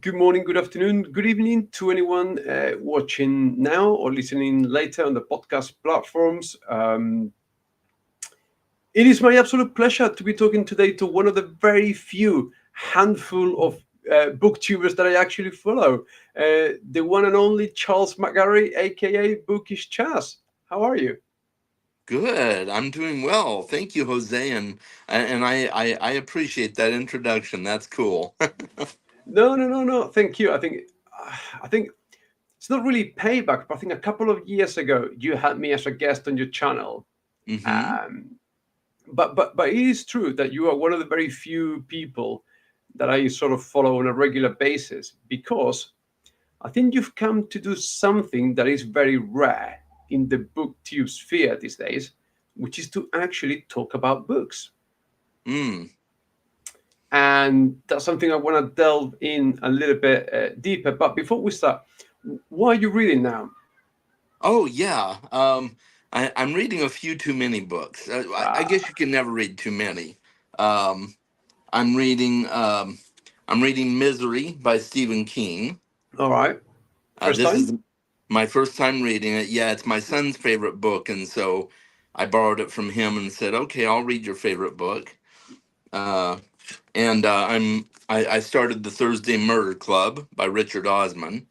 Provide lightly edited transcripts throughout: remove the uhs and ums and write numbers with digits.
Good morning, good afternoon, good evening to anyone watching now or listening later on the podcast platforms. It is my absolute pleasure to be talking today to one of the very few handful of booktubers that I actually follow, the one and only Charles McGarry, aka Bookish Chas. How are you? Good. I'm doing well. Thank you, Jose, and I appreciate that introduction. That's cool. No. Thank you. I think it's not really payback, but I think a couple of years ago you had me as a guest on your channel. hmm Um, but it is true that you are one of the very few people that I sort of follow on a regular basis because I think you've come to do something that is very rare in the booktube sphere these days, which is to actually talk about books. Mm. And that's something I want to delve in a little bit deeper. But before we start, what are you reading now? Oh yeah. I'm reading a few too many books. I guess you can never read too many. Um, I'm reading. I'm reading Misery by Stephen King. All right. First This time? is my first time reading it. Yeah, it's my son's favorite book, and so I borrowed it from him and said, "Okay, I'll read your favorite book." Uh, and I started the Thursday Murder Club by Richard Osman,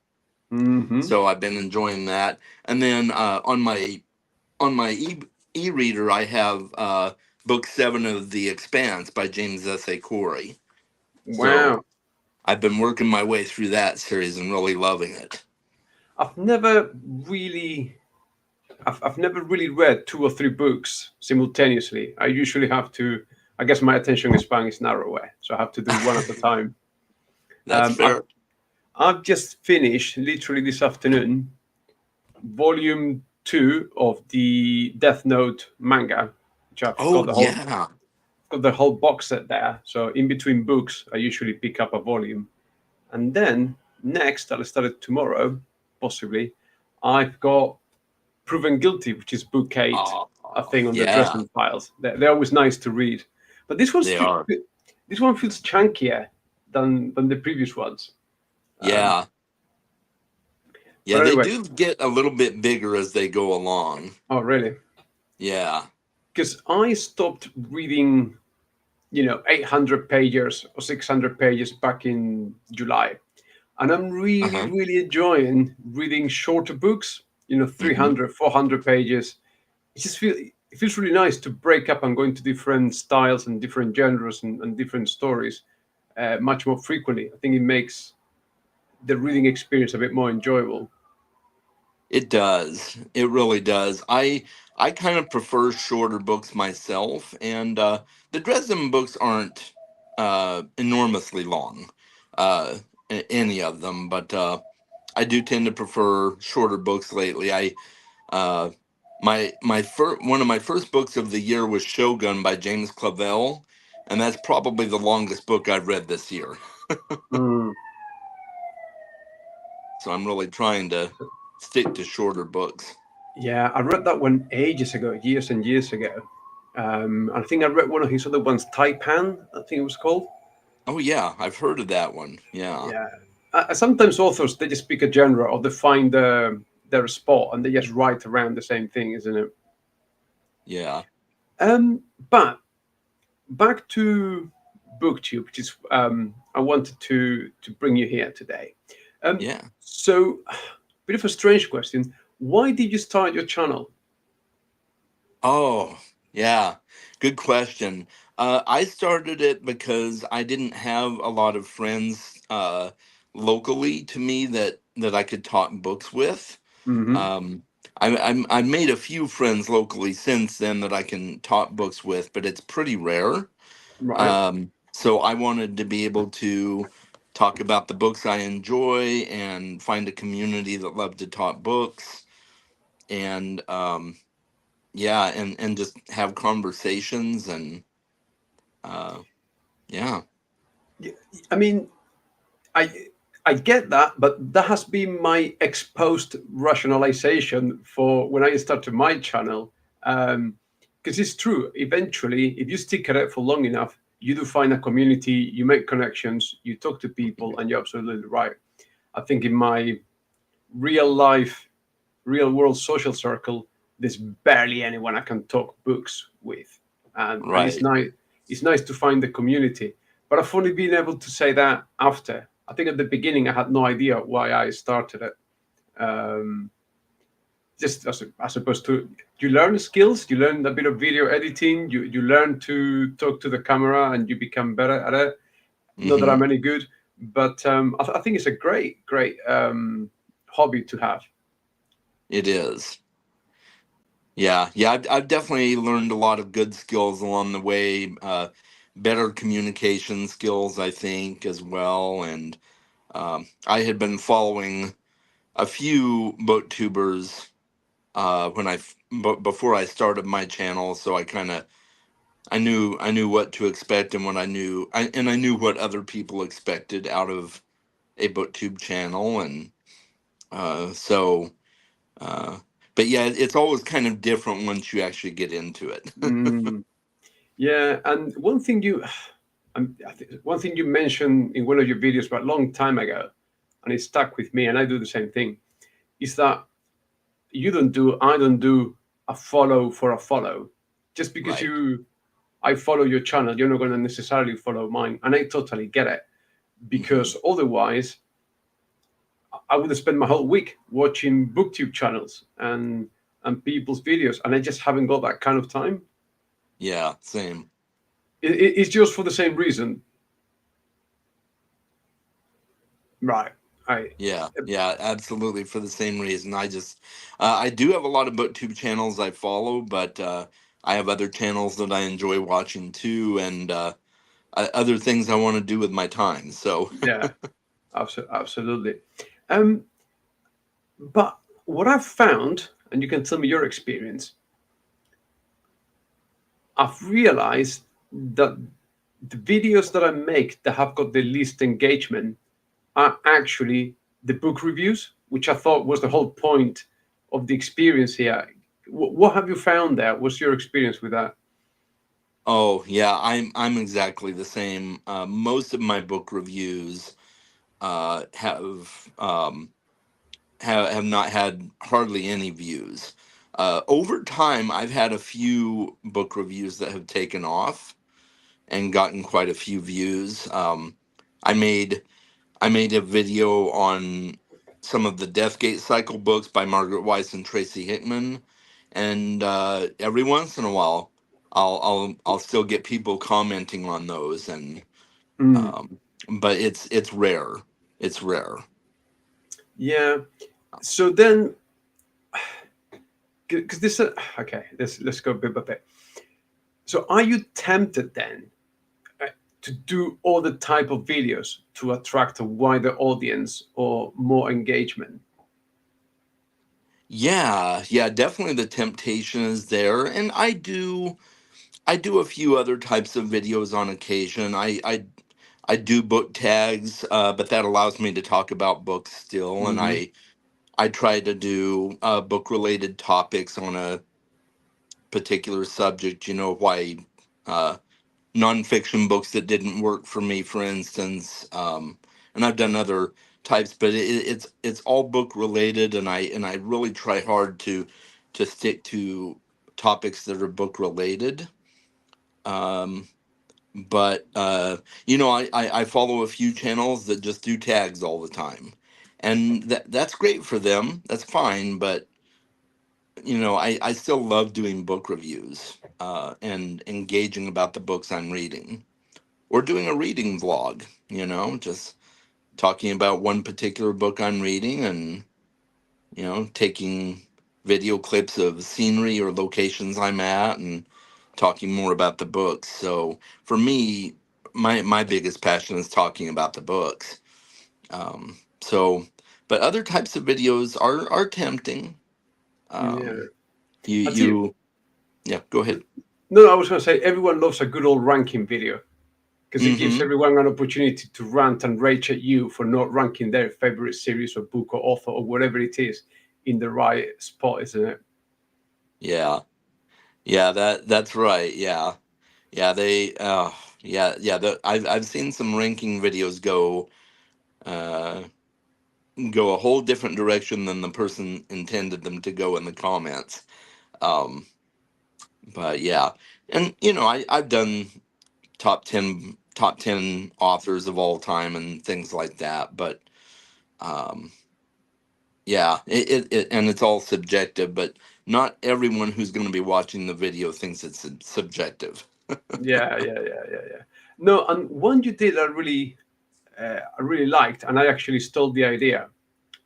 Mm-hmm. so I've been enjoying that. And then on my e-reader, I have book 7 of The Expanse by James S. A. Corey. So Wow. I've been working my way through that series and really loving it. I've never really I've never really read two or three books simultaneously. I usually have to. I guess my attention span is narrower, so I have to do one at a time. That's Um, I've fair. I've just finished literally this afternoon volume two of the Death Note manga, which I've Oh got yeah, got the whole box set there. So in between books, I usually pick up a volume, and then next I'll start it tomorrow, possibly. I've got Proven Guilty, which is book eight, oh a thing on the yeah, Dresden Files. They're always nice to read, but they are. this one feels chunkier than the previous ones. Um, Yeah, yeah, but they anyway, do get a little bit bigger as they go along. oh really? Yeah. Because I stopped reading, 800 pages or 600 pages back in July, and I'm really Uh-huh. really enjoying reading shorter books. 300, 400 pages. It feels really nice to break up and go into different styles and different genres and different stories much more frequently. I think it makes the reading experience a bit more enjoyable. It does. It really does. I kind of prefer shorter books myself, and the Dresden books aren't enormously long, uh, any of them, but I do tend to prefer shorter books lately. I uh, one of my first books of the year was Shogun by James Clavell, and that's probably the longest book I've read this year. Mm. So I'm really trying to stick to shorter books. Yeah, I read that one ages ago, years and years ago. I think I read one of his other ones, Taipan, I think it was called. Oh yeah, I've heard of that one. Yeah. Yeah. Sometimes authors they just pick a genre or they find their spot and they just write around the same thing, isn't it? Yeah. But back to BookTube, which is I wanted to bring you here today. Um, Yeah. so, bit of a strange question. Why did you start your channel? Oh, yeah. Good question. I started it because I didn't have a lot of friends locally to me that I could talk books with. Hmm. Um, I've made a few friends locally since then that I can talk books with, but it's pretty rare. Right. So I wanted to be able to talk about the books I enjoy and find a community that loved to talk books. And yeah, and just have conversations and uh yeah. Y- I mean, I I get that, but that has been my exposed rationalization for when I started my channel. Because it's true. Eventually, if you stick at it for long enough, you do find a community, you make connections, you talk to people, and you're absolutely right. I think in my real life, real world social circle, there's barely anyone I can talk books with, and Right. It's nice to find the community. But I've only been able to say that after. I think at the beginning I had no idea why I started it. Um, just as opposed to, you learn skills, you learn a bit of video editing, you learn to talk to the camera, and you become better at it. Not that Hmm. I'm any good, but I think it's a great hobby to have. It is. Yeah, yeah. I've definitely learned a lot of good skills along the way. Better communication skills, I think, as well. And I had been following a few booktubers before I started my channel, so I knew what to expect and I knew what other people expected out of a booktube channel, and so. Uh, but yeah, it's always kind of different once you actually get into it. Mm, yeah, and one thing you mentioned in one of your videos, but a long time ago, and it stuck with me, and I do the same thing, is that I don't do a follow for a follow. Just because Right. I follow your channel, you're not going to necessarily follow mine, and I totally get it, Hmm. because otherwise I would spend my whole week watching booktube channels and people's videos, and I just haven't got that kind of time. Yeah, same. It's just for the same reason, right? I Yeah, yeah, absolutely. For the same reason, I do have a lot of booktube channels I follow, but I have other channels that I enjoy watching too, and other things I want to do with my time. So, Yeah, absolutely. Um, but what I've found, and you can tell me your experience, I've realized that the videos that I make that have got the least engagement are actually the book reviews, which I thought was the whole point of the experience here. What have you found there? What's your experience with that? oh yeah, I'm exactly the same. Most of my book reviews uh, have um, have not had hardly any views. Over time, I've had a few book reviews that have taken off and gotten quite a few views. I made I made a video on some of the Deathgate cycle books by Margaret Weiss and Tracy Hickman, and every once in a while, I'll still get people commenting on those, and Mm, um, but it's rare. It's rare. yeah. So then, because this, okay, let's go bit by bit. So are you tempted then uh, to do all the type of videos to attract a wider audience or more engagement? Yeah, yeah, definitely the temptation is there, and I do a few other types of videos on occasion. I do book tags, but that allows me to talk about books still, and Hmm. I try to do book related topics on a particular subject. You know, why uh, nonfiction books that didn't work for me, for instance, and I've done other types, but it's all book related, and I really try hard to stick to topics that are book related. Um, but you know, I follow a few channels that just do tags all the time, and that's great for them. That's fine, but you know, I still love doing book reviews and engaging about the books I'm reading, or doing a reading vlog. You know, just talking about one particular book I'm reading, and you know, taking video clips of scenery or locations I'm at, and talking more about the books. So for me, my biggest passion is talking about the books. So, but other types of videos are tempting. Yeah. Um, I think, you yeah, go ahead. no, I was going to say everyone loves a good old ranking video because it gives Mm-hmm. everyone an opportunity to rant and rage at you for not ranking their favorite series or book or author or whatever it is in the right spot, isn't it? Yeah, yeah, that's right. Yeah, yeah. Yeah. I've seen some ranking videos uh, go a whole different direction than the person intended them to go in the comments. Um, but yeah, and I've done top ten authors of all time and things like that. But um, yeah, and it's all subjective. But not everyone who's going to be watching the video thinks it's subjective. Yeah. No, and one you did I really liked, and I actually stole the idea,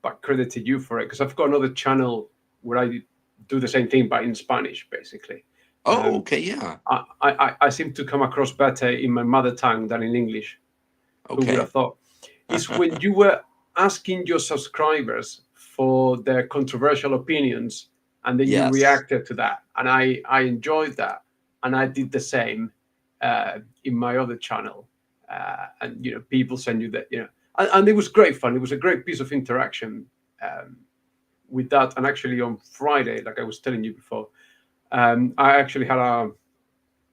but credited you for it because I've got another channel where I do the same thing, but in Spanish, basically. Oh, Um, okay, yeah, I seem to come across better in my mother tongue than in English. Who would okay, have thought? Is when you were asking your subscribers for their controversial opinions, and then you yes, reacted to that, and I enjoyed that, and I did the same in my other channel, and people send you that, and it was great fun. It was a great piece of interaction um, with that, and actually on Friday, like I was telling you before, I actually had a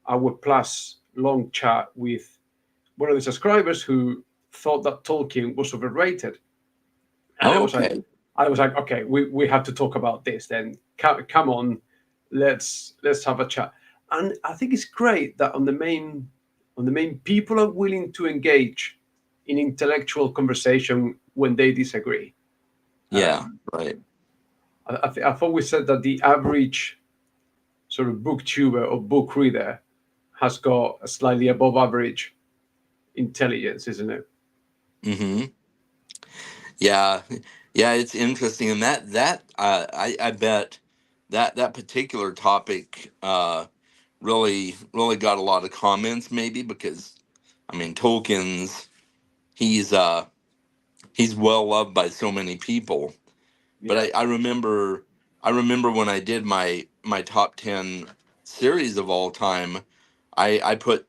hour plus long chat with one of the subscribers who thought that Tolkien was overrated, and okay, I was like, okay, we have to talk about this. Then come on, let's have a chat. And I think it's great that on the main people are willing to engage in intellectual conversation when they disagree. yeah, Um, right. I've always said that the average sort of booktuber or book reader has got a slightly above average intelligence, isn't it? Mm-hmm. Yeah, yeah, it's interesting, and I bet that particular topic really got a lot of comments, maybe because I mean he's uh he's well loved by so many people. But Yeah. I remember when I did my top 10 series of all time, I put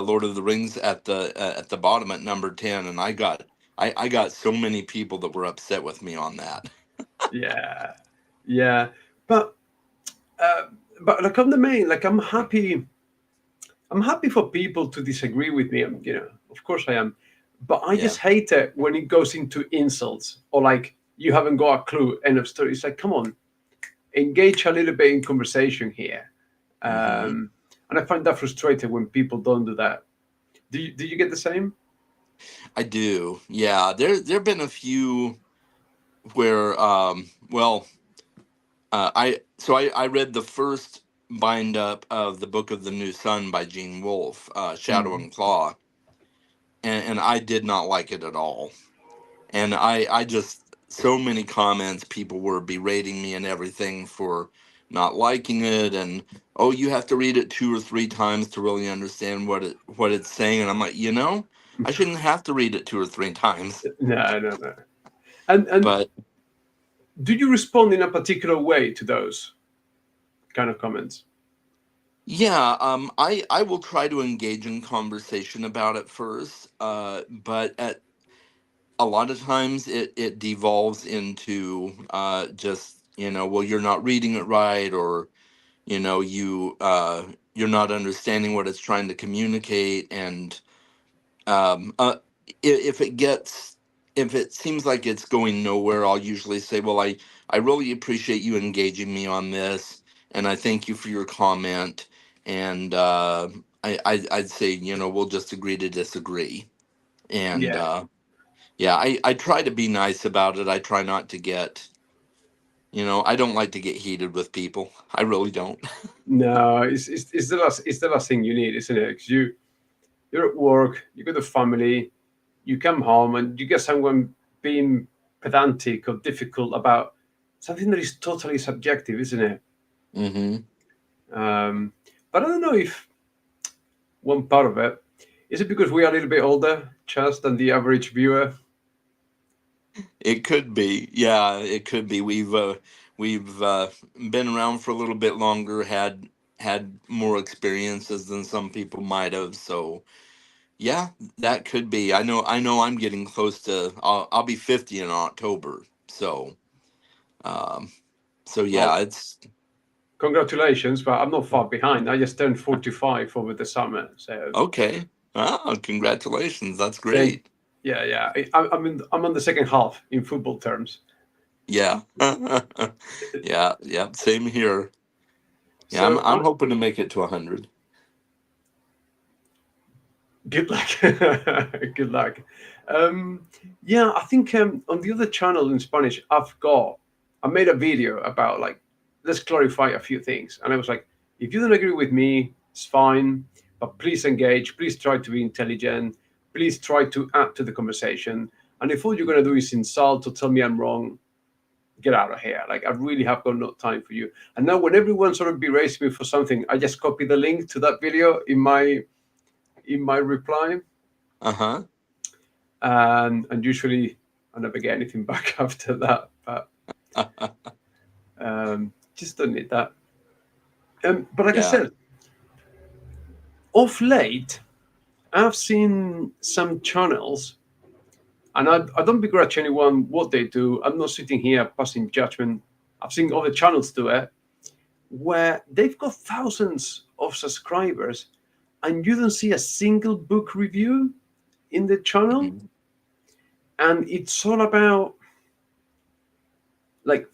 Lord of the Rings at the bottom at number 10, and I got so many people that were upset with me on that. Yeah, yeah, but uh, like on the main, like I'm happy. I'm happy for people to disagree with me. Of course I am, but I Yeah. just hate it when it goes into insults or like you haven't got a clue. End of story. It's like, come on, engage a little bit in conversation here. Hmm. And I find that frustrating when people don't do that. Do you get the same? I do. Yeah. There've been a few where well I read the first bind up of the Book of the New Sun by Gene Wolfe, Shadow Mm. and Claw, and I did not like it at all. And I just so many comments, people were berating me and everything for not liking it, and oh, you have to read it 2 or 3 times to really understand what it's saying. And I'm like, I shouldn't have to read it 2 or 3 times. No, no, no. And But do you respond in a particular way to those kind of comments? yeah, I will try to engage in conversation about it first, but at a lot of times it devolves into just well, you're not reading it right, or you're not understanding what it's trying to communicate. And if if it seems like it's going nowhere, I'll usually say, well, I really appreciate you engaging me on this, and I thank you for your comment. And I'd say, we'll just agree to disagree. And Yeah. yeah, I try to be nice about it. I try not to get, I don't like to get heated with people. I really don't. No, it's the last thing you need, isn't it? Because you're at work, you got a family, you come home, and you get someone being pedantic or difficult about something that is totally subjective, isn't it? Hmm. Um, but I don't know if one part of it is it because we are a little bit older, just than the average viewer. It could be. Yeah, it could be. We've been around for a little bit longer, had more experiences than some people might have. So yeah, that could be. I know I'm getting close to I'll be 50 in October. Um so Well, yeah, it's congratulations, but I'm not far behind. I just turned 45 over the summer, so okay. Oh, congratulations. That's Thank. great. Yeah, yeah. I'm on the second half in football terms. Yeah. Yeah, yeah, same here. Yeah, I'm So I'm hoping to make it to 100. good luck. Good luck. Um, yeah, I think on the other channel in Spanish, I made a video about like, let's clarify a few things. And I was like, if you don't agree with me, it's fine, but please engage, please try to be intelligent, please try to add to the conversation. And if all you're going to do is insult or tell me I'm wrong, get out of here. Like, I really have got no time for you. And now when everyone sort of berates me for something, I just copy the link to that video in my reply, Uh-huh. and usually I never get anything back after that. But just don't need that. But like I Yeah. said, of late, I've seen some channels, and I don't begrudge anyone what they do. I'm not sitting here passing judgment. I've seen other channels do it where they've got thousands of subscribers, and you don't see a single book review in the channel, Mhm. and it's all about like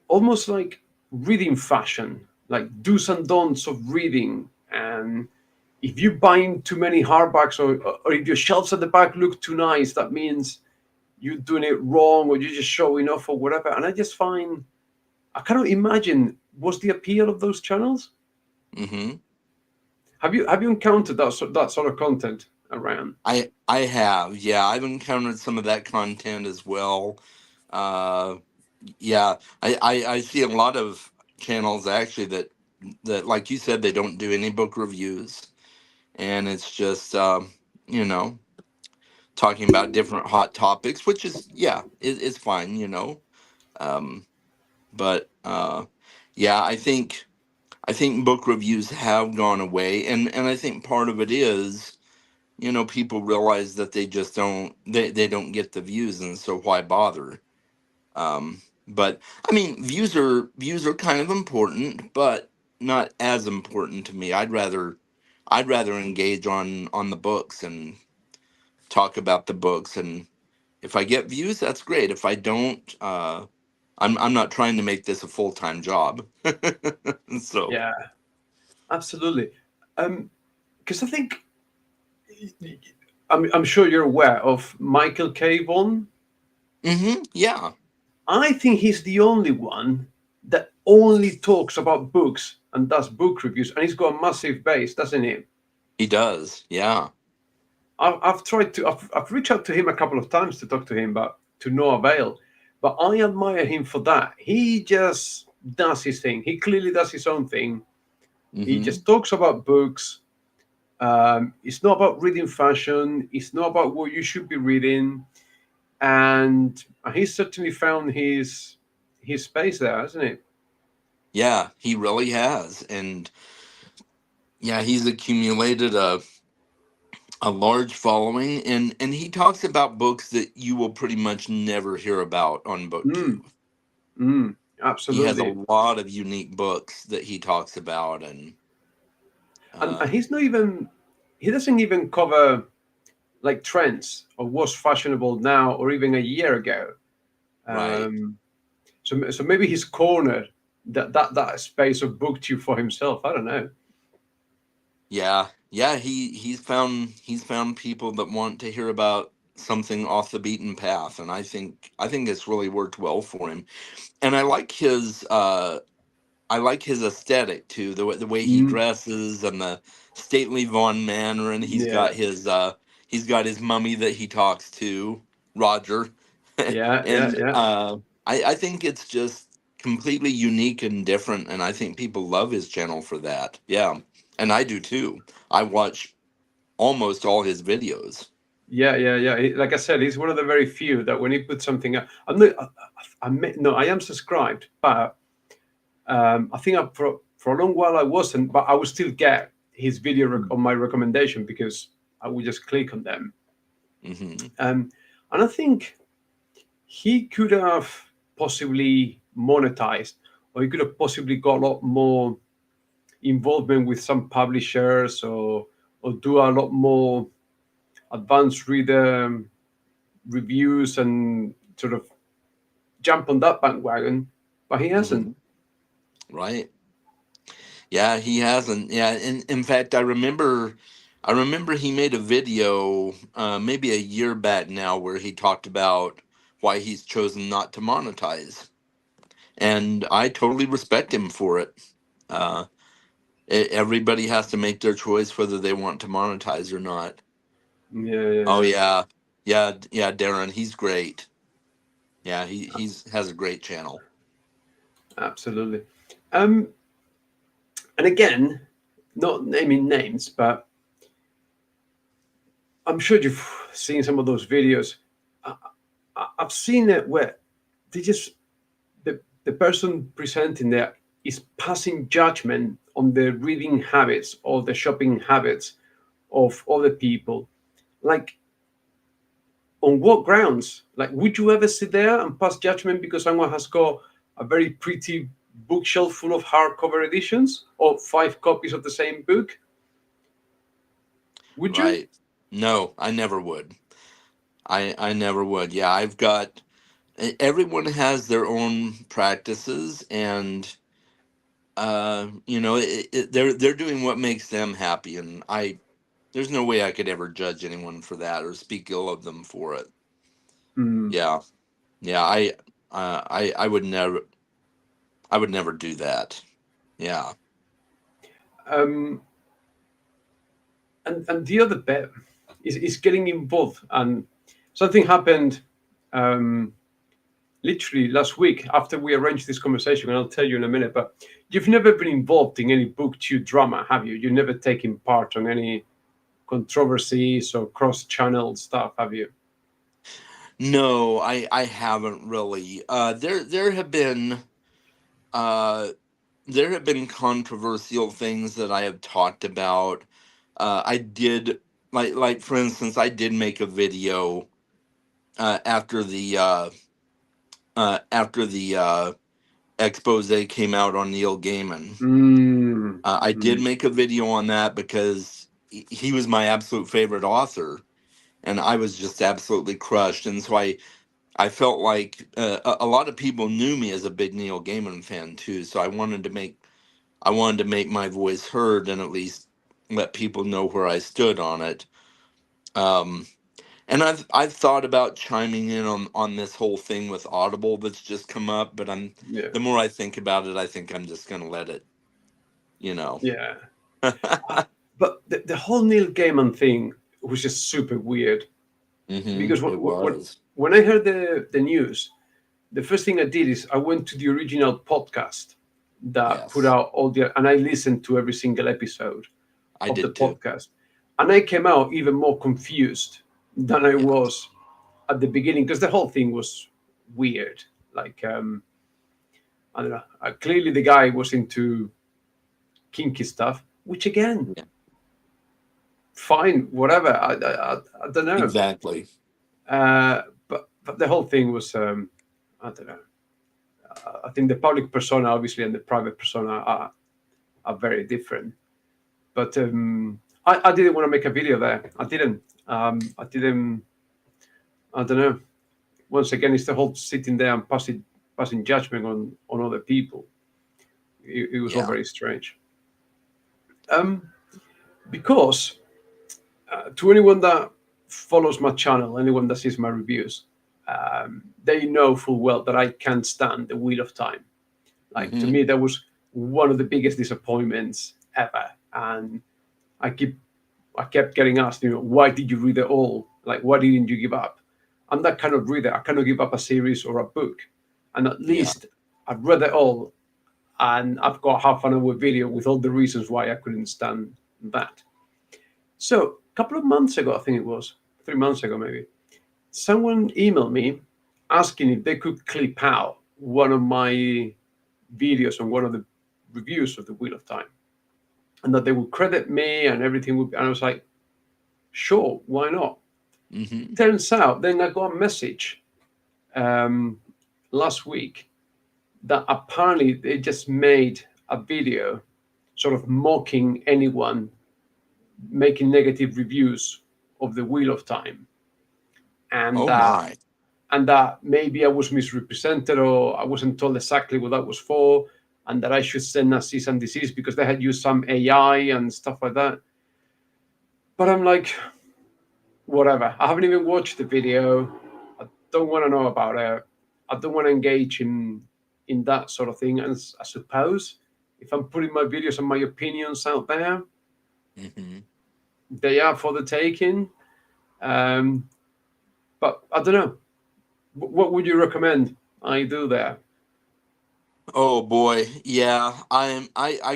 almost like reading fashion, like do's and don'ts of reading. And if you buying too many hardbacks, or if your shelves at the back look too nice, that means you're doing it wrong, or you're just showing off or whatever. And I just find, I cannot imagine what's the appeal of those channels. Mhm. Have you encountered that sort of content around? I have. Yeah, I've encountered some of that content as well. Uh yeah, I see a lot of channels actually that like you said they don't do any book reviews, and it's just you know, talking about different hot topics, which is yeah, it's fine, you know. Um but yeah, I think book reviews have gone away, and I think part of it is, you know, people realize that they don't get the views, and so why bother? But I mean, views are kind of important, but not as important to me. I'd rather engage on the books and talk about the books, and if I get views, that's great. If I don't, I'm not trying to make this a full-time job. So Yeah, absolutely. Because I think, I'm sure you're aware of Michael K. Vaughan. yeah, I think he's the only one that only talks about books and does book reviews, and he's got a massive base, doesn't he? he does. Yeah. I've reached out to him a couple of times to talk to him, but to no avail. But I admire him for that. He just does his thing. He clearly does his own thing. He Hmm. just talks about books. It's not about reading fashion. It's not about what you should be reading. And he's certainly found his space there, hasn't he? Yeah, he really has, and yeah, he's accumulated a large following, and he talks about books that you will pretty much never hear about on Mm, BookTube. He has a absolutely. lot of unique books that he talks about, and And uh, he's not even, he doesn't even cover like trends or what's fashionable now or even a year ago. right. Um, so maybe he's cornered that space of booktube for himself. I don't know. Yeah, yeah, he's found people that want to hear about something off the beaten path, and I think it's really worked well for him. And I like his aesthetic too, the way he Mm, dresses and the stately Vaughn manner, and yeah, he's got his mummy that he talks to, Roger, yeah, yeah, and yeah, I think it's just completely unique and different, and I think people love his channel for that. Yeah, and I do too. I watch almost all his videos. yeah, yeah, yeah. Like I said, he's one of the very few that when he puts something up, I'm not. No, I am subscribed, but I think for a long while I wasn't, but I would still get his video on my recommendation because I would just click on them. Hmm. And I think he could have possibly monetized, or he could have possibly got a lot more involvement with some publishers, or do a lot more advanced reader reviews and sort of jump on that bandwagon, but he hasn't. Hmm. Right. Yeah, he hasn't. Yeah, in fact, I remember he made a video maybe a year back now where he talked about why he's chosen not to monetize, and I totally respect him for it. Uh, Everybody has to make their choice whether they want to monetize or not. Yeah, yeah, Oh yeah. yeah, yeah, Darren, he's great. Yeah, he's has a great channel. Absolutely. Um, and again, not naming names, but I'm sure you've seen some of those videos. I, I've seen it where they just the person presenting there is passing judgment on the reading habits or the shopping habits of other people. Like, on what grounds? Like, would you ever sit there and pass judgment because someone has got a very pretty bookshelf full of hardcover editions or 5 copies of the same book? Would you? Right. No, I never would. I never would. Yeah, I've got everyone has their own practices, and they're doing what makes them happy, and I there's no way I could ever judge anyone for that or speak ill of them for it. Mm. Yeah, yeah, I would never do that. Yeah. Um, and the other bit is getting involved. And something happened um, literally last week after we arranged this conversation, and I'll tell you in a minute. But you've never been involved in any BookTube drama, have you? You've never taken part on any controversies or cross-channel stuff, have you? No, I haven't really. Uh there have been controversial things that I have talked about. I did like for instance, I did make a video after the expose came out on Neil Gaiman. Mm, I did mm, make a video on that because he was my absolute favorite author, and I was just absolutely crushed. And so I felt like a lot of people knew me as a big Neil Gaiman fan too. So I wanted to make my voice heard and at least let people know where I stood on it. Um, and I've thought about chiming in on this whole thing with Audible that's just come up, but yeah, the more I think about it, I think I'm just gonna let it, you know. yeah. But the whole Neil Gaiman thing was just super weird because It was. when I heard the news, the first thing I did is I went to the original podcast that put Yes, out all the, and I listened to every single episode I of the did too. podcast, and I came out even more confused than I Yeah. was at the beginning because the whole thing was weird. Like, I don't know. Clearly, the guy was into kinky stuff, which again, Yeah. fine, whatever. I don't know. Exactly. But the whole thing was, I don't know. I think the public persona, obviously, and the private persona are very different. But I didn't want to make a video there. I didn't. I didn't. I don't know. Once again, it's the whole sitting there and passing judgment on other people. It was all Yeah. very strange. Um, because to anyone that follows my channel, anyone that sees my reviews, they know full well that I can't stand the Wheel of Time. Like, to Hmm. me, that was one of the biggest disappointments ever. And I keep I kept getting asked, why did you read it all? Like, why didn't you give up? I'm that kind of reader. I cannot give up a series or a book. And at Yeah. least I've read it all, and I've got half an hour video with all the reasons why I couldn't stand that. So a couple of months ago, I think it was 3 months ago, maybe, someone emailed me asking if they could clip out one of my videos on one of the reviews of the Wheel of Time, and that they would credit me and everything would. And I was like, sure, why not? Hmm. Turns out, then I got a message um, last week that apparently they just made a video sort of mocking anyone making negative reviews of the Wheel of Time, and Oh my. that maybe I was misrepresented or I wasn't told exactly what that was for, and that I should send a cease and desist because they had used some AI and stuff like that. But I'm like, whatever. I haven't even watched the video. I don't want to know about it. I don't want to engage in that sort of thing. And I suppose if I'm putting my videos and my opinions out there, Hmm. they are for the taking. Um, but I don't know. What would you recommend I do there? Oh boy, yeah. I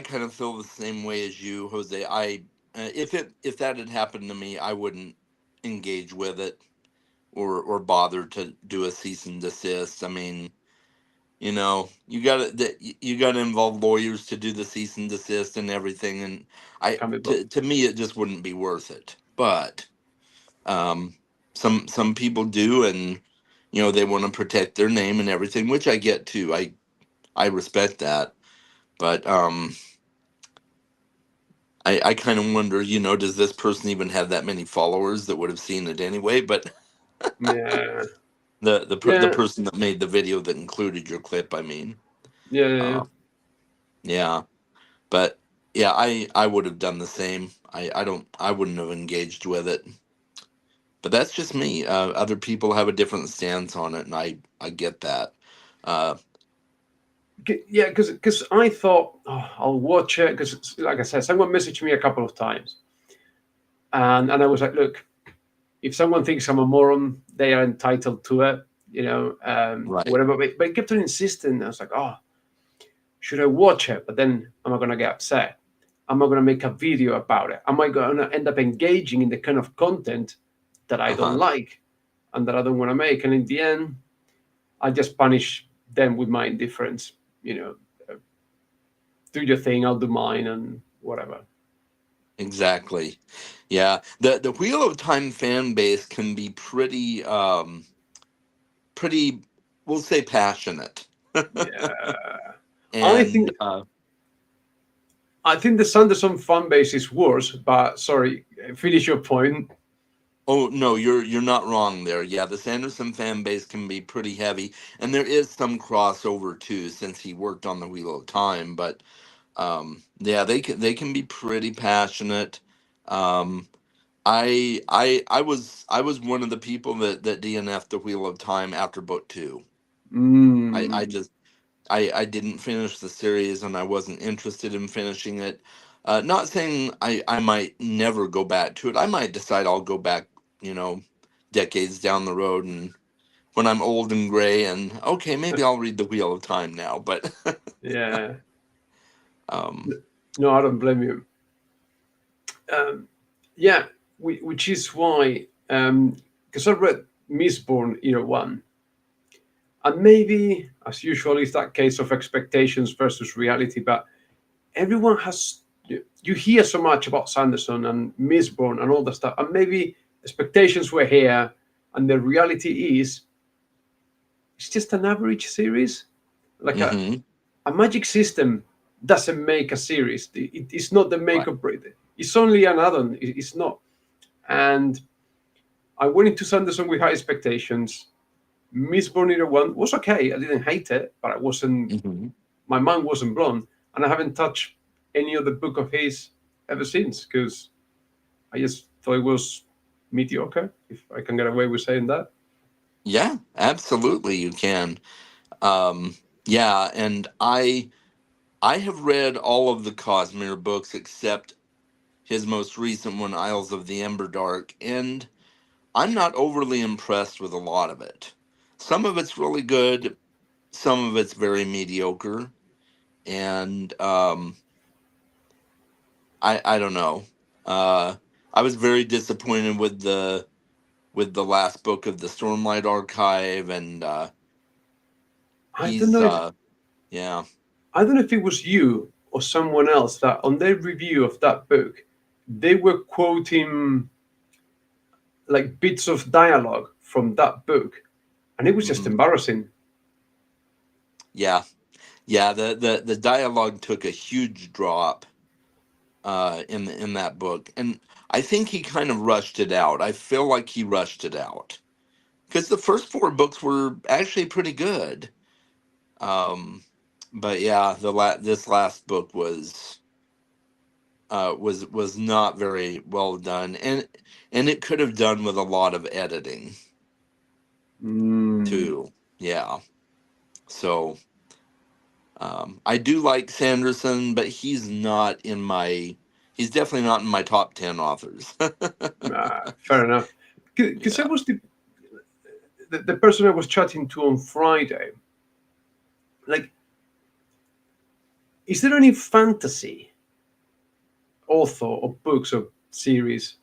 kind of feel the same way as you, Jose. If that had happened to me, I wouldn't engage with it or bother to do a cease and desist. I mean, you got to involve lawyers to do the cease and desist and everything, and Can be both. to me it just wouldn't be worth it. But um, some people do, and they want to protect their name and everything, which I get too. I respect that, but I kind of wonder, does this person even have that many followers that would have seen it anyway? But Yeah. the Yeah. person that made the video that included your clip, I mean, Yeah. Yeah. uh, yeah. But yeah, I would have done the same. I wouldn't have engaged with it. But that's just me. Other people have a different stance on it, and I get that. Uh, Yeah, because I thought, oh, I'll watch it because, like I said, someone messaged me a couple of times, and I was like, look, if someone thinks I'm a moron, they are entitled to it, right. whatever. But he kept on insisting. I was like, oh, should I watch it? But then am I going to get upset? Am I going to make a video about it? Am I going to end up engaging in the kind of content that I Uh don't huh. like and that I don't want to make? And in the end, I just punish them with my indifference. You know, do your thing, I'll do mine, and whatever. Exactly. Yeah. The Wheel of Time fan base can be pretty, we'll say, passionate. Yeah, I think And I think the Sanderson fan base is worse. But sorry, finish your point. oh no, you're not wrong there. Yeah, the Sanderson fan base can be pretty heavy, and there is some crossover too, since he worked on the Wheel of Time. But yeah, they can be pretty passionate. Um, I was one of the people that DNF'd the Wheel of Time after book two. I Mm, just I didn't finish the series, and I wasn't interested in finishing it. Not saying I might never go back to it. I might decide I'll go back, you know, decades down the road, and when I'm old and gray, and okay, maybe I'll read the Wheel of Time now. But yeah, um, no, I don't blame you. Um, yeah, which is why, because I read Mistborn Year One, and maybe as usual is that case of expectations versus reality. But everyone has, you hear so much about Sanderson and Mistborn and all that stuff, and maybe expectations were here, and the reality is it's just an average series, like hmm a magic system doesn't make a series. It's not the make right. or break. It's only an add-on. It's not. And I went into Sanderson with high expectations. Miss Bonita one was okay. I didn't hate it, but I wasn't. hmm My mind wasn't blown, and I haven't touched any other book of his ever since because I just thought it was mediocre. If I can get away with saying that. Yeah, absolutely, you can. Yeah, and I have read all of the Cosmere books except his most recent one, Isles of the Emberdark, and I'm not overly impressed with a lot of it. Some of it's really good, some of it's very mediocre, and I don't know. Uh, I was very disappointed with the last book of the Stormlight Archive, and I don't he's know if yeah. I don't know if it was you or someone else that on their review of that book, they were quoting like bits of dialogue from that book, and it was just Mhm. embarrassing. Yeah, yeah. The dialogue took a huge drop, in that book, and I think he kind of rushed it out. I feel like he rushed it out because the first four books were actually pretty good. Um, but yeah, this last book was not very well done, and it could have done with a lot of editing Mm. too. Yeah, so I do like Sanderson, but he's definitely not in my top 10 authors. Fair enough. Because I Yeah. was the person I was chatting to on Friday. Like, is there any fantasy author or books or series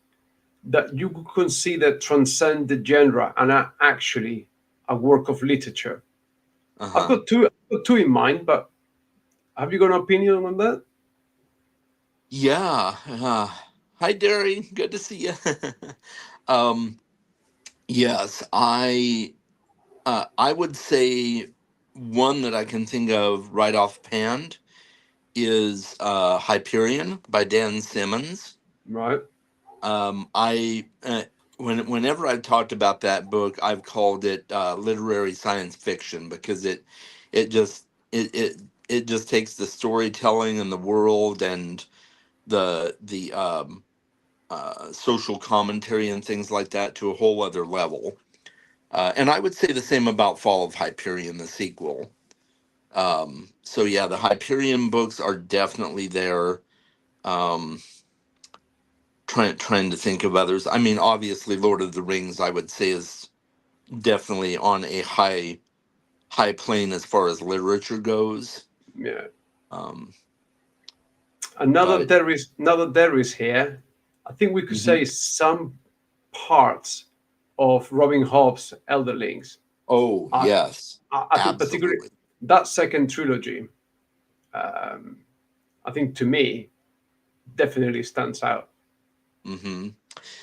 that you could consider transcend the genre and are actually a work of literature? I've Uh-huh. got two. I've got two in mind, but have you got an opinion on that? Yeah. Hi, Derry. Good to see you. um, yes, I would say one that I can think of right offhand is Hyperion by Dan Simmons. Right. I whenever I've talked about that book, I've called it literary science fiction because it just takes the storytelling and the world and the social commentary and things like that to a whole other level. And I would say the same about Fall of Hyperion, the sequel. So yeah, the Hyperion books are definitely there. Um, trying to think of others. I mean, obviously, Lord of the Rings, I would say, is definitely on a high plane as far as literature goes. Yeah. Um, And but now that there is here, I think we could mhm. say some parts of Robin Hobb's Elderlings. Oh I, yes, I think particularly absolutely. that second trilogy. Um, I think to me definitely stands out. Hmm.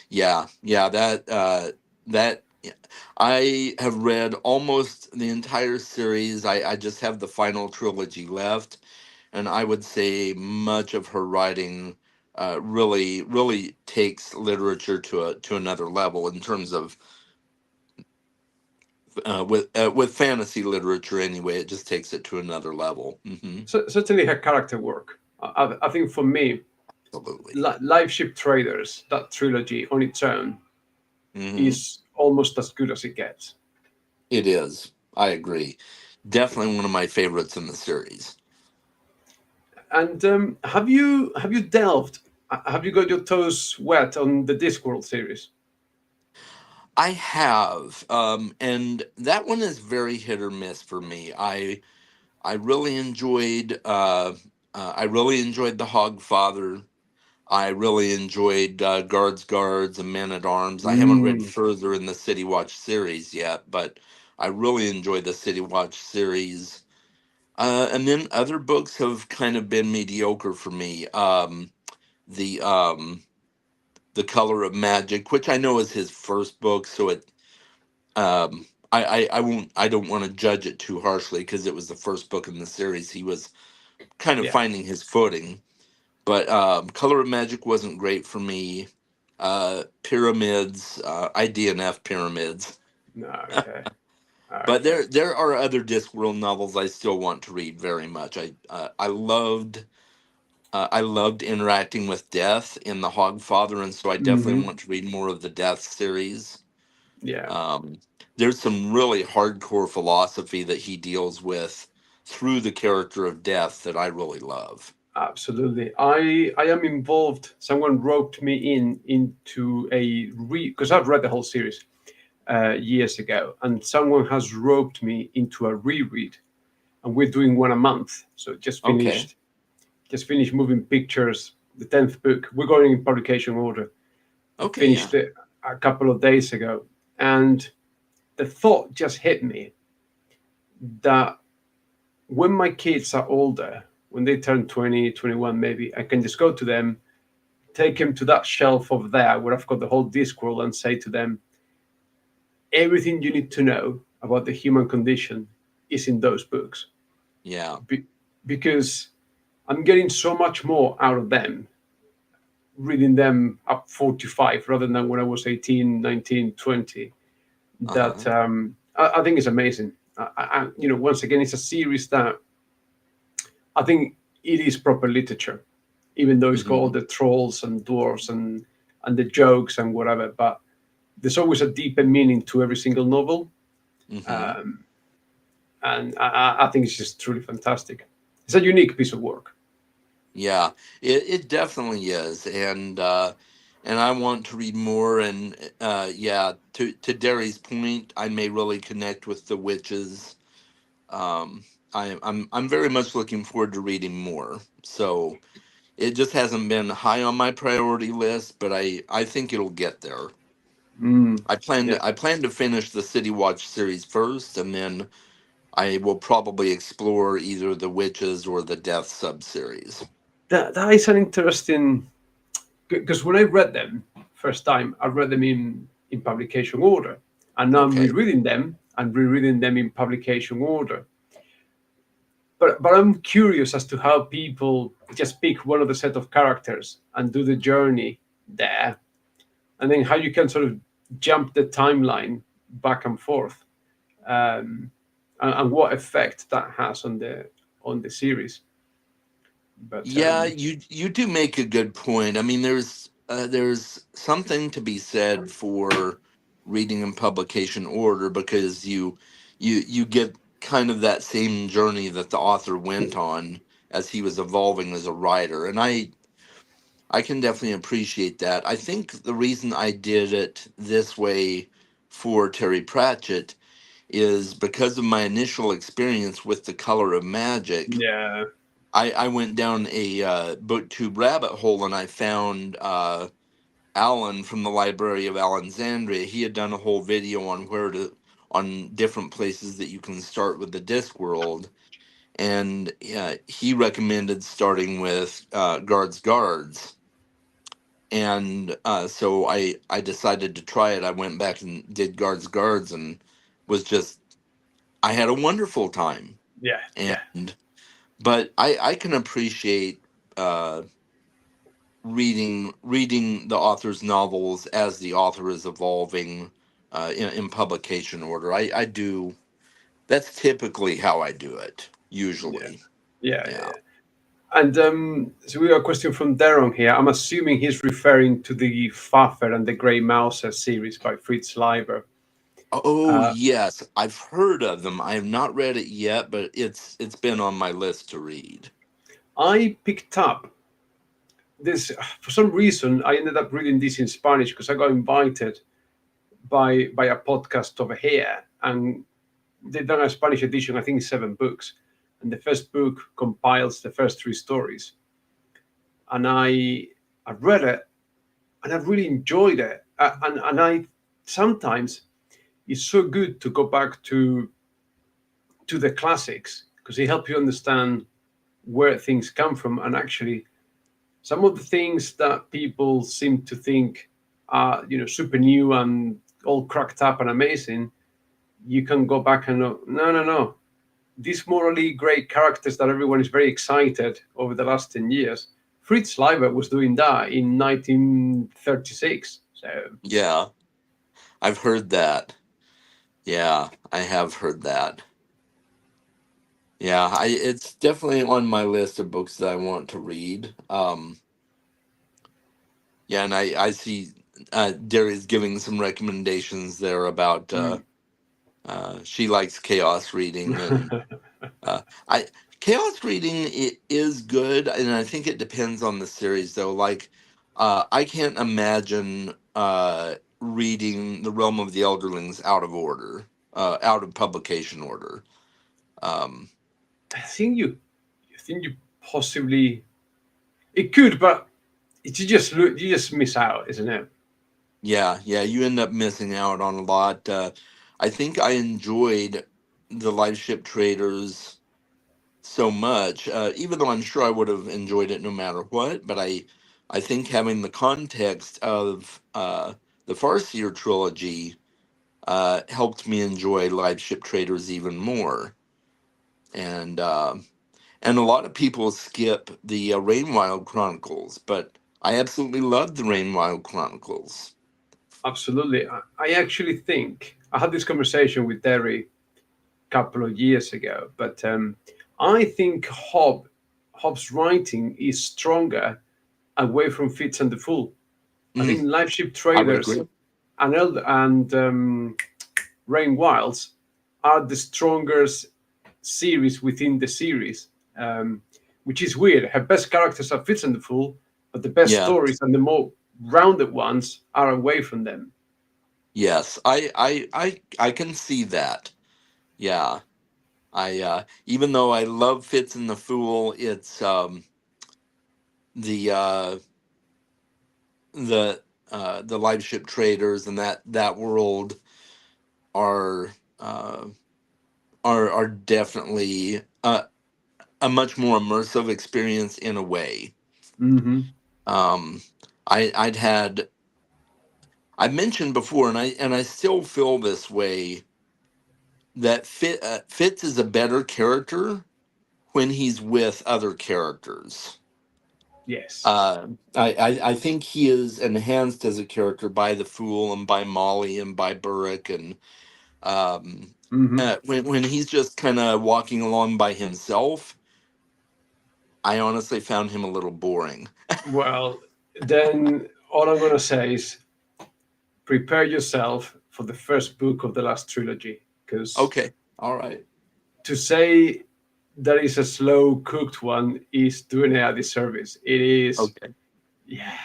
Yeah. That I have read almost the entire series. I just have the final trilogy left, and I would say much of her writing really takes literature to another level in terms of with fantasy literature anyway. It just takes it to another level. So, certainly her character work. I think for me, Absolutely. Life Ship Traders, that trilogy on its own, Hmm. is almost as good as it gets. It is. I agree. Definitely one of my favorites in the series. And have you delved? Have you got your toes wet on the Discworld series? I have, and that one is very hit or miss for me. I really enjoyed I really enjoyed the Hogfather. I really enjoyed Guards and Men at Arms. I haven't read Mm, further in the City Watch series yet, but I really enjoyed the City Watch series. And then other books have kind of been mediocre for me. The The Color of Magic, which I know is his first book, so I don't want to judge it too harshly because it was the first book in the series. He was kind of yeah. finding his footing. But Color of Magic wasn't great for me. Pyramids, IDNF Pyramids. No. Okay. But Okay. there are other Discworld novels I still want to read very much. I loved interacting with death in the Hogfather, and so I definitely Hmm. want to read more of the Death series. Yeah. Um, there's some really hardcore philosophy that he deals with through the character of Death that I really love. Absolutely. I am involved. Someone roped me into a because I've read the whole series years ago, and someone has roped me into a reread, and we're doing one a month. So Okay. just finished moving pictures. The 10th book. We're going in publication order. I Okay. Yeah. finished it a couple of days ago, and the thought just hit me that when my kids are older, when they turn 20, 21, maybe, I can just go to them, take them to that shelf over there where I've got the whole Discworld and say to them, everything you need to know about the human condition is in those books. Yeah. Be- because I'm getting so much more out of them reading them up 45 rather than when I was 18, 19, 20. That Uh-huh. I think is amazing. Once again, it's a series that I think it is proper literature, even though it's got all Hmm. the trolls and dwarves and the jokes and whatever. But there's always a deeper meaning to every single novel, Hmm. um, and I think it's just truly fantastic. It's a unique piece of work. Yeah, it definitely is, and I want to read more. And yeah, to Derry's point, I may really connect with the witches. Um, I'm very much looking forward to reading more. So it just hasn't been high on my priority list, but I think it'll get there. Mm, yeah, I plan to finish the City Watch series first, and then I will probably explore either the witches or the Death sub series. that is an interesting, because when I read them first time, I read them in publication order, and now I'm Okay. rereading them and rereading them in publication order. But I'm curious as to how people just pick one of the set of characters and do the journey there, and then how you can sort of jump the timeline back and forth, um, and what effect that has on the series. But Yeah, you do make a good point. I mean, there's something to be said for reading in publication order because you get kind of that same journey that the author went on as he was evolving as a writer, and I can definitely appreciate that. I think the reason I did it this way for Terry Pratchett is because of my initial experience with The Color of Magic. yeah, I went down a BookTube rabbit hole and I found Alan from the Library of Alexandria. He had done a whole video on on different places that you can start with the Discworld, and he recommended starting with Guards. And so I decided to try it. I went back and did Guards and was just I had a wonderful time. yeah, yeah, And but I can appreciate uh, reading the author's novels as the author is evolving in publication order. I do. That's typically how I do it. yeah, Usually, yeah, yeah, yeah. yeah. And so we have a question from Darren here. I'm assuming he's referring to the Faffer and the Grey Mouser series by Fritz Leiber. Oh Uh, yes, I've heard of them. I have not read it yet, but it's been on my list to read. I picked up this for some reason. I ended up reading this in Spanish because I got invited by a podcast over here, and they've done a Spanish edition. I think it's 7 books, and the first book compiles the first 3 stories. And I read it, and I really enjoyed it. And I sometimes it's so good to go back to the classics because they help you understand where things come from, and actually some of the things that people seem to think are super new and all cracked up and amazing, you can go back and go, no, no, no, these morally great characters that everyone is very excited over the last 10 years, Fritz Leiber was doing that in 1936. So Yeah, I've heard that. Yeah, I have heard that. Yeah, I it's definitely on my list of books that I want to read. Yeah, and I see Darius giving some recommendations there about mm. she likes chaos reading and I chaos reading is good, and I think it depends on the series though. Like I can't imagine reading The Realm of the Elderlings out of order, out of publication order. Um, I think you possibly it could, but you just miss out, isn't it? Yeah, yeah, you end up missing out on a lot. I think I enjoyed the Live Ship Traders so much, even though I'm sure I would have enjoyed it no matter what. But I think having the context of the Farseer trilogy helped me enjoy Live Ship Traders even more. And a lot of people skip the Rainwild Chronicles, but I absolutely loved the Rain Wild Chronicles. Absolutely. I actually think I had this conversation with Derry a couple of years ago, but I think Hobb's writing is stronger away from Fitz and the Fool. I think Mm, Live Ship I would Traders agree. and Rain Wilds are the strongest series within the series, um, which is weird. Her best characters are Fitz and the Fool, but the best Yeah. stories and the more rounded ones are away from them. Yes. I can see that. Yeah. I even though I love Fitz and the Fool, it's the the the live ship traders and that world are uh are definitely a much more immersive experience in a way. Hmm. Um I'd had I mentioned before, and I still feel this way, that Fitz is a better character when he's with other characters. Yes. Uh, I think he is enhanced as a character by the Fool and by Molly and by Burrick, and um, Hmm. when he's just kind of walking along by himself, I honestly found him a little boring. Well, then all I'm going to say is prepare yourself for the first book of the last trilogy, because Okay, all right, to say that is a slow cooked one is doing it a disservice. It is, okay, yeah,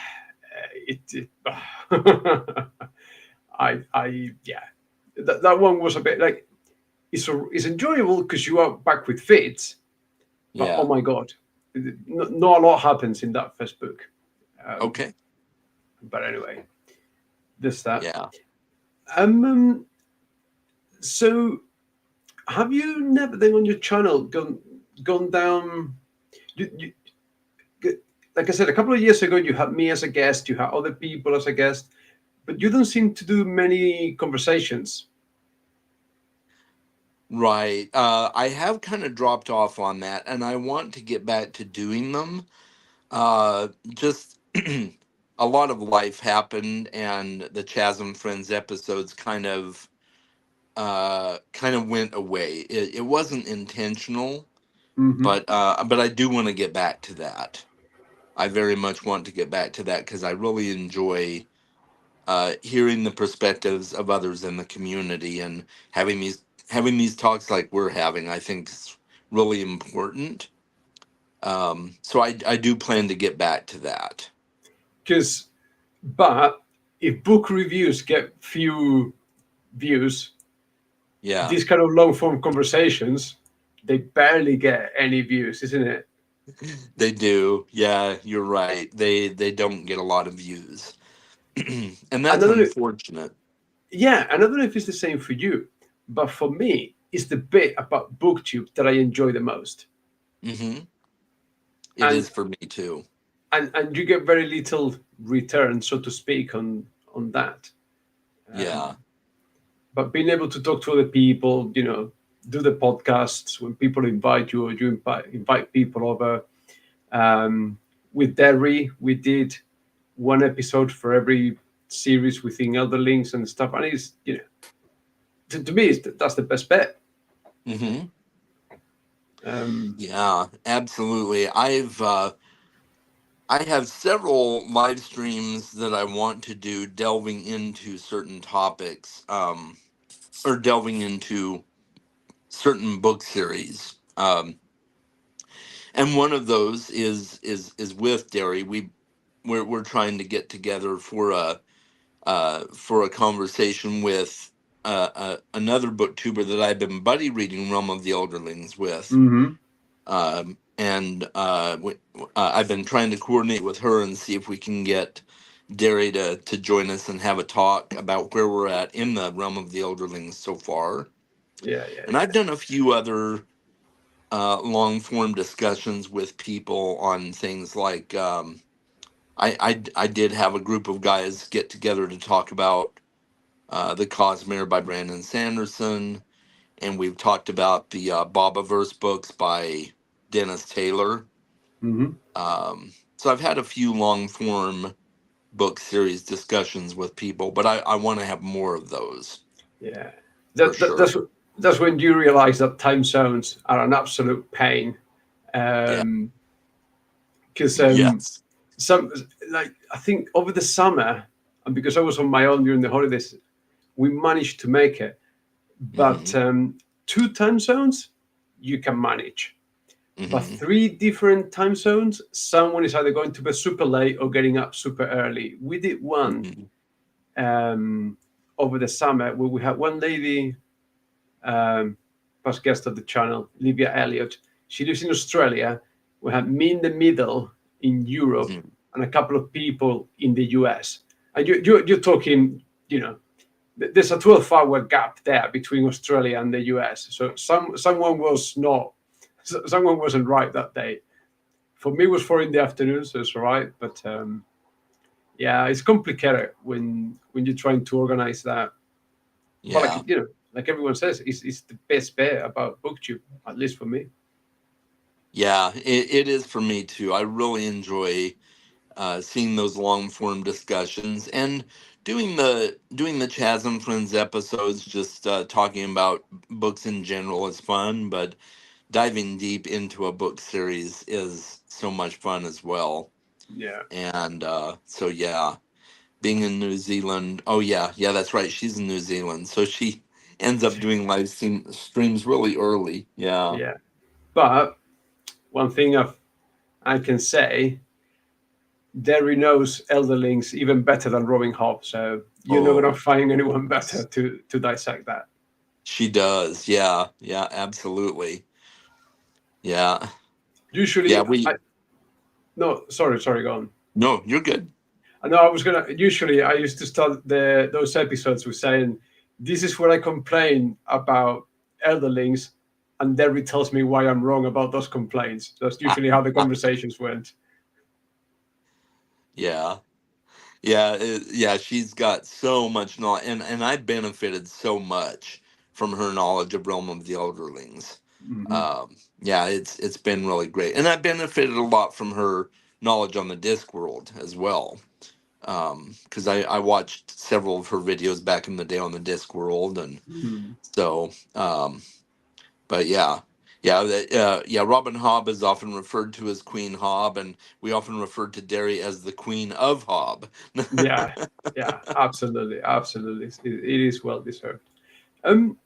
it yeah, that one was a bit like it's enjoyable because you are back with Fitz, but oh yeah, my god, not a lot happens in that first book. Um, okay, but anyway, this that. yeah. Um, um, so have you never then on your channel gone down? You, like I said, a couple of years ago, you had me as a guest, you had other people as a guest, but you don't seem to do many conversations. Right. I have kind of dropped off on that, and I want to get back to doing them. Just a lot of life happened, and the Chasm Friends episodes kind of went away. It wasn't intentional, Hmm. but I do want to get back to that. I very much want to get back to that because I really enjoy hearing the perspectives of others in the community and having these talks like we're having. I think is really important. So I do plan to get back to that. Because, but if book reviews get few views, Yeah, these kind of long form conversations, they barely get any views, isn't it? they do. Yeah, you're right. They don't get a lot of views, and I that's don't know, unfortunate. yeah, and I don't know if it's the same for you, but for me, it's the bit about BookTube that I enjoy the most. Hmm. It And is for me too. and you get very little return, so to speak, on that. Yeah. But being able to talk to other people, do the podcasts when people invite you or you invite people over. Um, with Derry, we did one episode for every series within Elder Links and stuff, and it's to me that's the best bet. Hmm. Um, Yeah, absolutely. I have several live streams that I want to do delving into certain topics, or delving into certain book series. And one of those is with Derry. We're trying to get together for a conversation with another booktuber that I've been buddy reading Realm of the Elderlings with. mhm. I've been trying to coordinate with her and see if we can get Derry to join us and have a talk about where we're at in the Realm of the Elderlings so far. Yeah, yeah, And I've yeah. done a few other long form discussions with people on things like I did have a group of guys get together to talk about the Cosmere by Brandon Sanderson, and we've talked about the Bobaverse books by Dennis Taylor. Hmm. I've had a few long form book series discussions with people, but I want to have more of those Yeah, for that, that sure. that's when you realize that time zones are an absolute pain. Yeah. Because Yes. some, like, I think over the summer, and because I was on my own during the holidays, we managed to make it. But Hmm. two time zones you can manage, but Hmm. three different time zones, someone is either going to bed super late or getting up super early. We did one Hmm. um, over the summer where we had one lady, um, past guest of the channel, Livia Elliott. She lives in Australia. We had me in the middle in Europe Hmm. and a couple of people in the US. And you're talking, there's a 12-hour gap there between Australia and the US. So someone was not, someone wasn't right that day. For me, it was 4 in the afternoon, so it's all right. But yeah, it's complicated when you're trying to organize that. But Yeah. like everyone says, it's the best bit about BookTube, at least for me. Yeah, it is for me too. I really enjoy seeing those long form discussions and doing the Chas and Friends episodes. Just talking about books in general is fun, but diving deep into a book series is so much fun as well. Yeah. And so yeah, being in New Zealand. Oh yeah, that's right. She's in New Zealand, so she ends up doing streams really early. Yeah. Yeah. But one thing I can say, Derry knows elderlings even better than Robin Hobb, so you're not going Oh, to find anyone better to dissect that. she does. Yeah. Yeah. Absolutely. Yeah. Yeah. Usually, no, sorry, go on. No, you're good. I know I was gonna. Usually, I used to start those episodes with saying, "This is where I complain about elderlings," and Derry tells me why I'm wrong about those complaints. That's usually how the conversations went. Yeah. Yeah. Yeah. She's got so much knowledge, and I benefited so much from her knowledge of Realm of the Elderlings. Hmm. Yeah, it's been really great, and I benefited a lot from her knowledge on the Discworld as well. Because I watched several of her videos back in the day on the Discworld, and Hmm. so but yeah, Robin Hobb is often referred to as Queen Hobb, and we often refer to Derry as the Queen of Hobb. Yeah, yeah, absolutely, absolutely. It is well deserved. Um,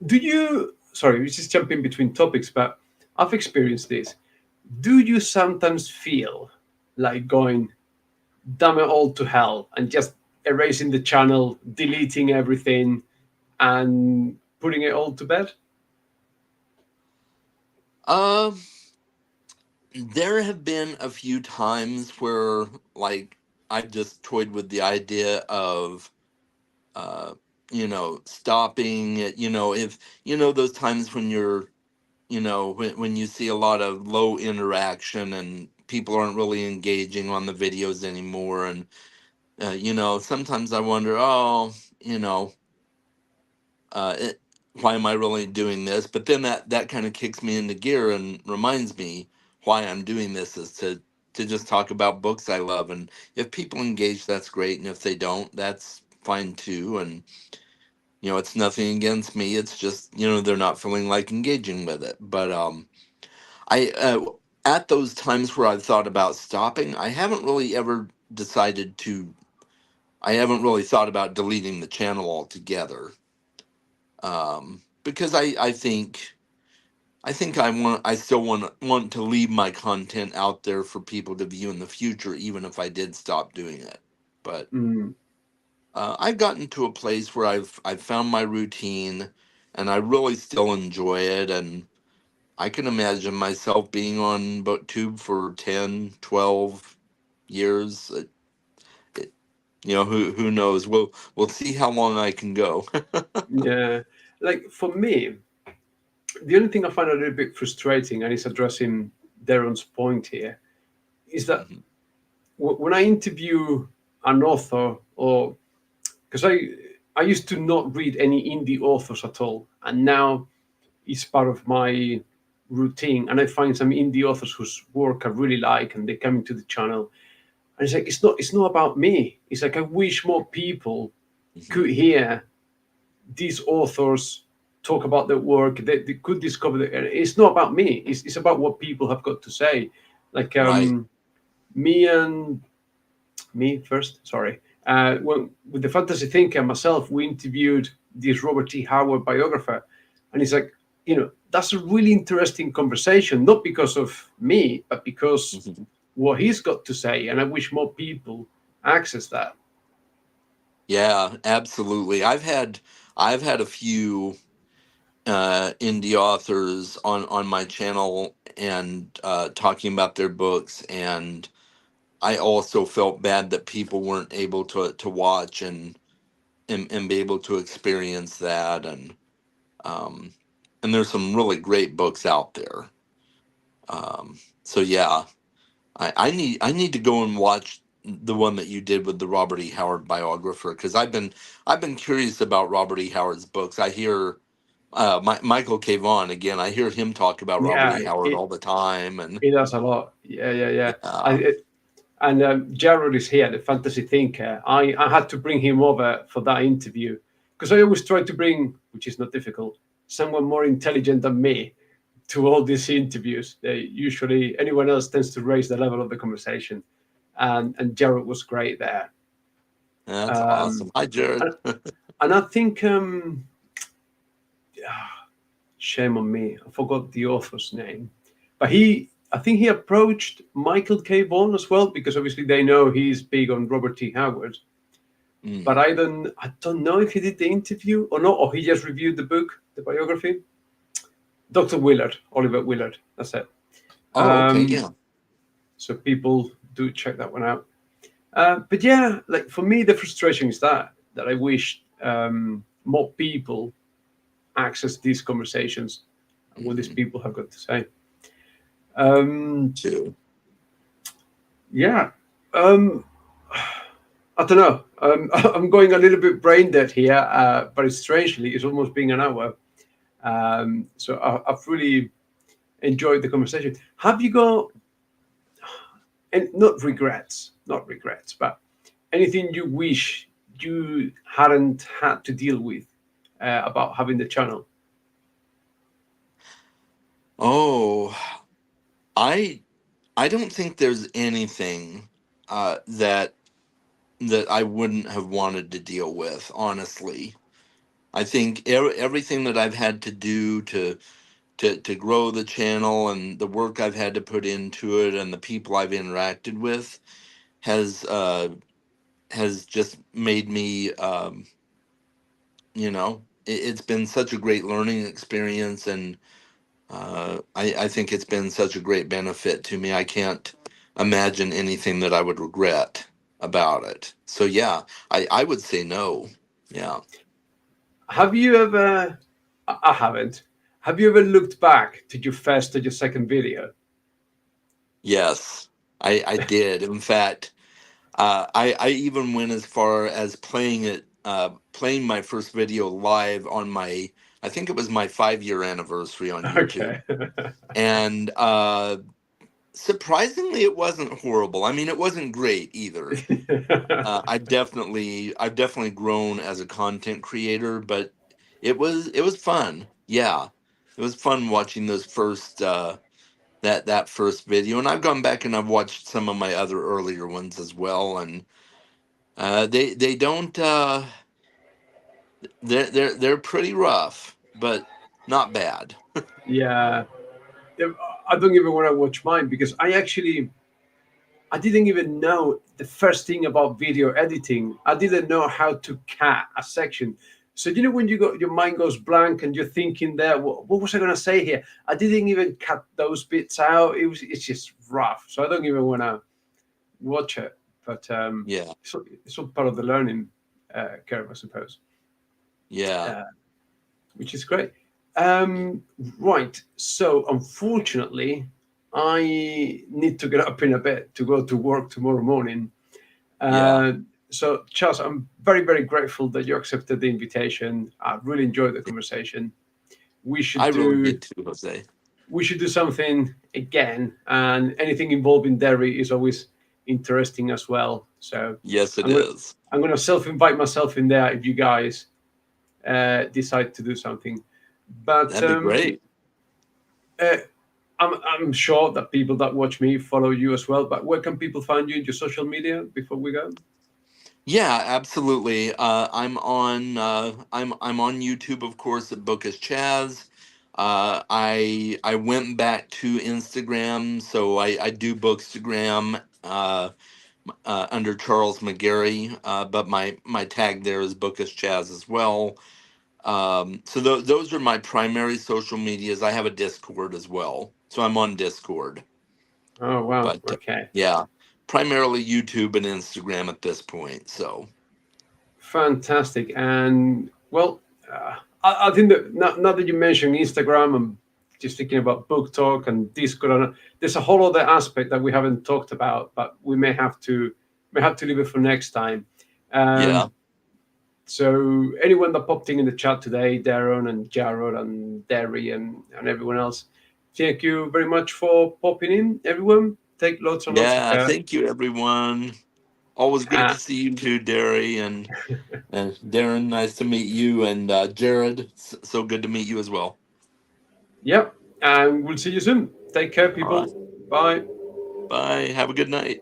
do you? Sorry, we just jump in between topics, but I've experienced this. Do you sometimes feel like going, damn it all to hell, and just erasing the channel, deleting everything, and putting it all to bed? um, there have been a few times where like I've just toyed with the idea of uh, stopping it. If those times when you're when you see a lot of low interaction and people aren't really engaging on the videos anymore, and sometimes I wonder, oh, you know why am I really doing this? But then that kind of kicks me into gear and reminds me why I'm doing this is to just talk about books I love. And if people engage, that's great, and if they don't, that's fine too. And it's nothing against me, it's just they're not feeling like engaging with it. But I at those times where I've thought about stopping, I haven't really thought about deleting the channel altogether. Because I think I still want to leave my content out there for people to view in the future, even if I did stop doing it. But Mm, I've gotten to a place where I've found my routine, and I really still enjoy it. And I can imagine myself being on BookTube for 10, 12 years. It- who knows? We'll see how long I can go. yeah, like for me, the only thing I find a little bit frustrating, and it's addressing Darren's point here, is that Mhm. when I interview an author, or because I used to not read any indie authors at all, and now it's part of my routine, and I find some indie authors whose work I really like, and they come into the channel, and it's like it's not about me. It's like I wish more people Mhm. could hear these authors talk about their work. They could discover that it's not about me. It's about what people have got to say. Like Right. me and me first. Sorry. When, with the Fantasy Thinker myself, we interviewed this Robert T. Howard biographer, and he's like, that's a really interesting conversation, not because of me, but because Mhm. what he's got to say, and I wish more people access that. Yeah, absolutely. I've had a few indie authors on my channel and talking about their books, and I also felt bad that people weren't able to watch and be able to experience that, um and there's some really great books out there. So yeah, I need to go and watch the one that you did with the Robert E. Howard biographer, because I've been curious about Robert E. Howard's books. I hear Michael K. Vaughan again. I hear him talk about Robert Yeah, E. Howard all the time, and it does a lot. Yeah, yeah, yeah. uh, And Jared is here, the fantasy thinker. I had to bring him over for that interview because I always try to bring, which is not difficult, someone more intelligent than me to all these interviews. They usually anyone else tends to raise the level of the conversation, and Jared was great there. that's Um, awesome. Hi, Jared. and, and I think shame on me, I forgot the author's name, but I think he approached Michael K. Vaughan as well because obviously they know he's big on Robert T. Howard. But Mm. I don't know if he did the interview or not, or he just reviewed the book, the biography. Dr. Willard, Oliver Willard, that's it. Oh, okay, Um, yeah. so people do check that one out. But yeah, like for me, the frustration is that I wish more people access these conversations and what these Hmm. people have got to say. Um, Too. yeah, um, I don't know. I'm going a little bit brain dead here, but it's strangely, it's almost been an hour. So I've really enjoyed the conversation. Have you got, and not regrets, but anything you wish you hadn't had to deal with about having the channel? Oh, I I don't think there's anything that I wouldn't have wanted to deal with, honestly. I think everything that I've had to do to grow the channel, and the work I've had to put into it, and the people I've interacted with has has just made me, it's been such a great learning experience, and I think it's been such a great benefit to me. I can't imagine anything that I would regret about it. So yeah, I would say no. Yeah. Have you ever? I haven't. Have you ever looked back to your first or your second video? Yes, I did. In fact, I even went as far as playing my first video live on my, I think it was my 5 year anniversary on YouTube. Okay. And surprisingly, it wasn't horrible. I mean, it wasn't great either. I've definitely grown as a content creator, but it was fun. Yeah, it was fun watching those first that first video, and I've gone back and I've watched some of my other earlier ones as well, and they don't they're pretty rough, but not bad. Yeah. I don't even want to watch mine because I didn't even know the first thing about video editing. I didn't know how to cut a section. So when your mind goes blank and you're thinking there, what was I going to say here? I didn't even cut those bits out. It's just rough. So I don't even want to watch it. But Yeah, it's all part of the learning curve, I suppose, yeah, uh, which is great. Um, right. So unfortunately, I need to get up in a bit to go to work tomorrow morning. yeah. Uh, so, Charles, I'm very, very grateful that you accepted the invitation. I really enjoyed the conversation. We should I really do, did too, Jose. we should do something again. And anything involving dairy is always interesting as well. So Yes, it I'm gonna is. I'm gonna self-invite myself in there if you guys decide to do something. But That'd be great. uh, I'm sure that people that watch me follow you as well. But where can people find you in your social media before we go? Yeah, absolutely. I'm on YouTube, of course, at Bookish Chas. I went back to Instagram, so I do Bookstagram under Charles McGarry, but my tag there is Bookish Chas as well. So those are my primary social medias. I have a Discord as well, so I'm on Discord. Oh wow, But okay. yeah, primarily YouTube and Instagram at this point. So Fantastic. And well, I think that now that you mentioned Instagram, I'm just thinking about Book Talk and Discord. And there's a whole other aspect that we haven't talked about, but we may have to leave it for next time. yeah, Um, so anyone that popped in the chat today, Darren and Jarrod and Derry and everyone else, thank you very much for popping in. Everyone, take lots and lots of yeah. care. Thank you, everyone. Always great Uh, to see you too, Derry and Darren. Nice to meet you, and Jared. So good to meet you as well. yep, and we'll see you soon. Take care, All right, people. Bye. bye. Have a good night.